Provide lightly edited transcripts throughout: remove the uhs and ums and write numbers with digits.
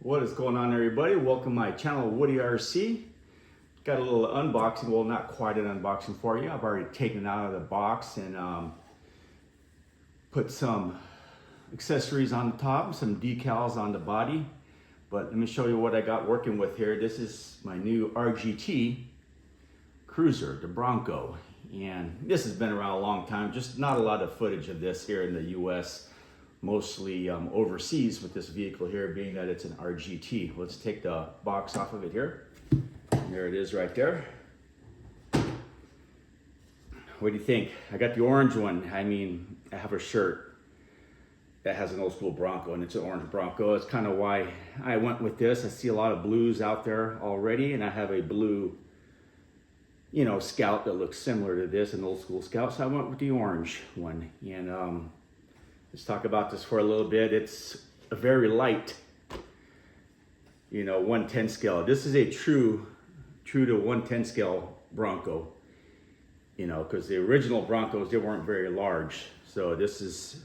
What is going on, everybody? Welcome to my channel, Woody RC. Got a little unboxing, well, not quite an unboxing for you. I've already taken it out of the box and put some accessories on the top, some decals on the body. But let me show you what I got working with here. This is my new Rgt Cruiser, the Bronco. And this has been around a long time, just not a lot of footage of this here in the US. Mostly overseas with this vehicle here, being that it's an RGT. Let's take the box off of it here. And there it is right there. What do you think? I got the orange one. I mean, I have a shirt that has an old school Bronco, and it's an orange Bronco. It's kind of why I went with this. I see a lot of blues out there already, and I have a blue, Scout that looks similar to this, an old school Scout. So I went with the orange one. And let's talk about this for a little bit. It's a very light, 1/10 scale. This is a true to 1/10 scale Bronco, because the original Broncos, they weren't very large. So this is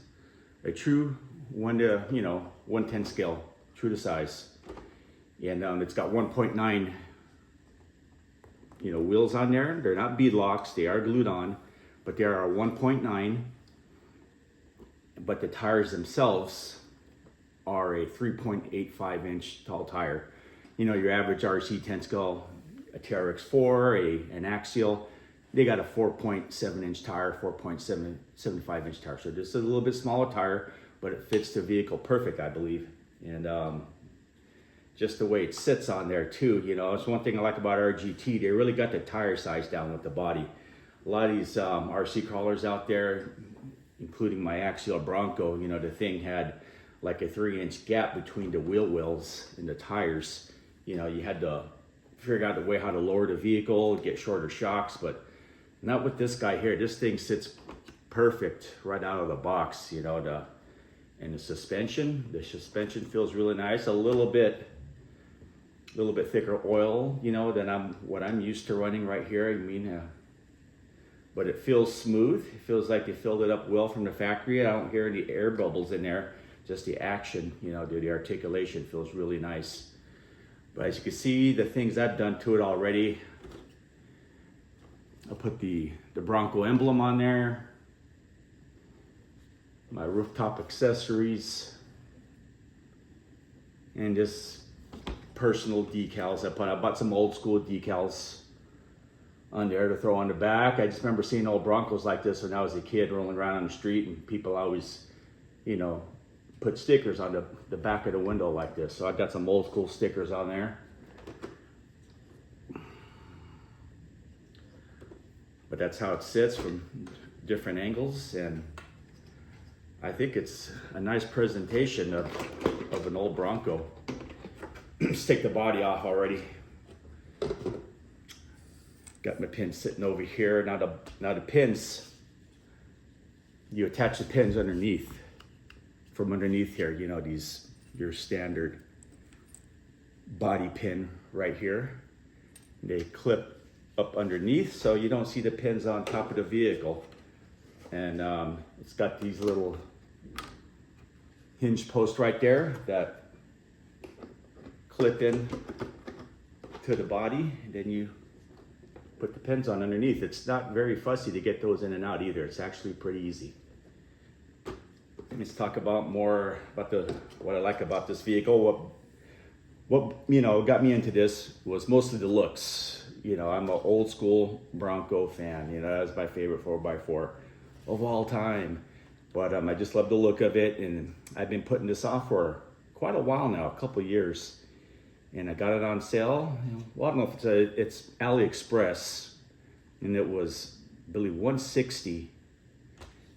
a true 1/10 scale, true to size. And it's got 1.9, wheels on there. They're not bead locks, they are glued on, but they are 1.9. But the tires themselves are a 3.85 inch tall tire. Your average RC 10 scale, a TRX4, an Axial, they got a 4.7 inch tire, 4.75 inch tire. So this is a little bit smaller tire, but it fits the vehicle perfect, I believe. And just the way it sits on there too, it's one thing I like about RGT. They really got the tire size down with the body. A lot of these RC crawlers out there, including my Axial Bronco, the thing had like a 3-inch gap between the wheel wells and the tires. You had to figure out the way how to lower the vehicle, get shorter shocks, but not with this guy here. This thing sits perfect right out of the box, and the suspension feels really nice. A little bit thicker oil, than what I'm used to running right here. But it feels smooth. It feels like they filled it up well from the factory. I don't hear any air bubbles in there. Just the action, the articulation feels really nice. But as you can see, the things I've done to it already, I'll put the Bronco emblem on there, my rooftop accessories, and just personal decals I bought some old school decals on there to throw on the back. I just remember seeing old Broncos like this when I was a kid rolling around on the street, and people always, put stickers on the back of the window like this. So I've got some old school stickers on there. But that's how it sits from different angles, and I think it's a nice presentation of an old Bronco. Let's take the body off already. Got my pins sitting over here. Now the pins, you attach the pins underneath, from underneath here, your standard body pin right here. They clip up underneath so you don't see the pins on top of the vehicle. And it's got these little hinge posts right there that clip in to the body, and then you put the pins on underneath. It's not very fussy to get those in and out either. It's actually pretty easy. Let's talk about more about what I like about this vehicle. What got me into this was mostly the looks. I'm an old school Bronco fan. That's my favorite 4x4 of all time. But I just love the look of it, and I've been putting this off for quite a while now, a couple of years. And I got it on sale. Well, I don't know if it's AliExpress, and it was, I believe, $159,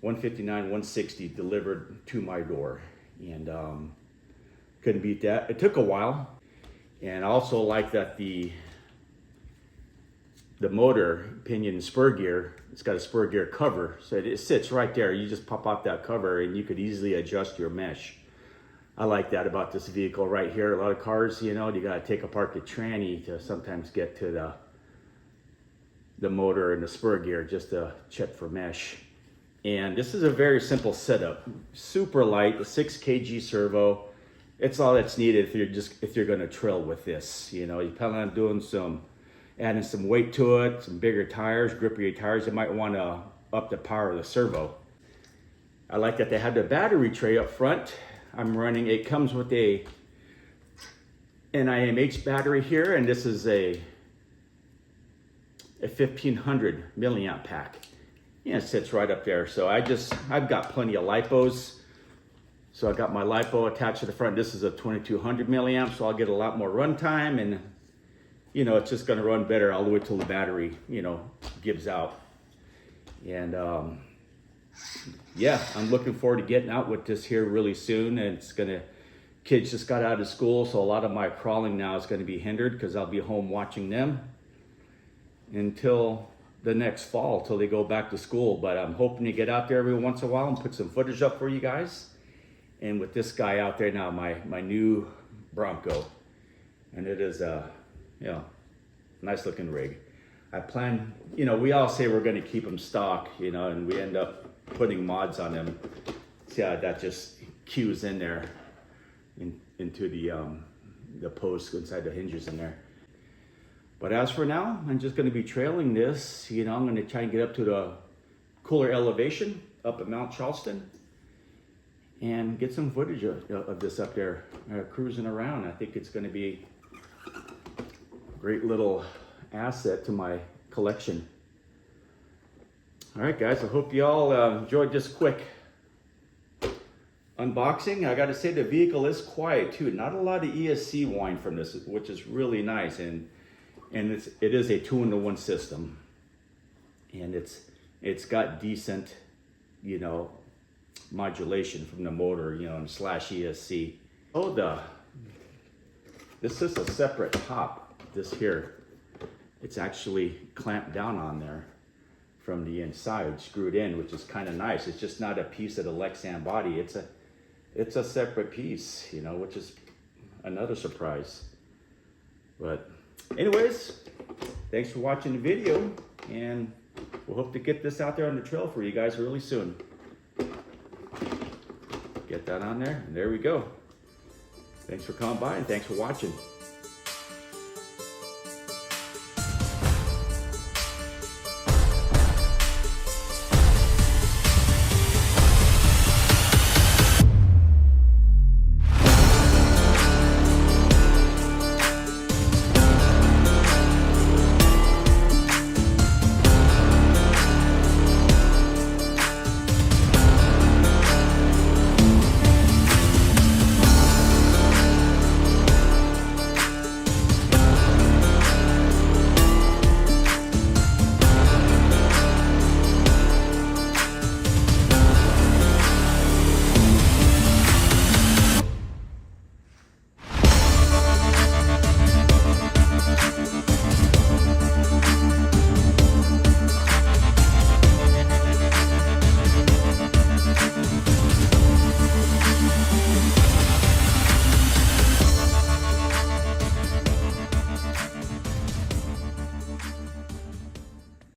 $160 delivered to my door, and couldn't beat that. It took a while, and I also like that the motor pinion and spur gear, it's got a spur gear cover, so it sits right there. You just pop out that cover, and you could easily adjust your mesh. I like that about this vehicle right here. A lot of cars, you got to take apart the tranny to sometimes get to the motor and the spur gear just to check for mesh. And this is a very simple setup. Super light, a 6 kg servo. it's all that's needed if you're going to trail with this. You know, you plan on doing adding some weight to it, some bigger tires, grippier tires. You might want to up the power of the servo. I like that they have the battery tray up front. It comes with a NIMH battery here, and this is a 1500 milliamp pack. Yeah, it sits right up there. So I've got plenty of lipos. So I got my lipo attached to the front. This is a 2200 milliamp, so I'll get a lot more run time, and you know, it's just gonna run better all the way till the battery, you know, gives out. And yeah, I'm looking forward to getting out with this here really soon. And kids just got out of school, so a lot of my crawling now is gonna be hindered because I'll be home watching them until the next fall, till they go back to school. But I'm hoping to get out there every once in a while and put some footage up for you guys. And with this guy out there now, my new Bronco, and it is a, you know, nice looking rig. I plan, you know, we all say we're going to keep them stock, you know, and we end up putting mods on them. See how that just cues in there into the posts inside the hinges in there. But as for now, I'm just going to be trailing this. You know, I'm going to try and get up to the cooler elevation up at Mount Charleston and get some footage of this up there cruising around. I think it's going to be a great little asset to my collection. All right, guys, I hope you all enjoyed this quick unboxing. I got to say the vehicle is quiet too. Not a lot of ESC whine from this, which is really nice. And it is a 2-in-1 system, and it's got decent, you know, modulation from the motor, you know, and slash ESC. Oh, this is a separate top. This here, it's actually clamped down on there from the inside, screwed in, which is kind of nice. It's just not a piece of the Lexan body. It's a separate piece, you know, which is another surprise. But anyways, thanks for watching the video, and we'll hope to get this out there on the trail for you guys really soon. Get that on there, and there we go. Thanks for coming by, and thanks for watching.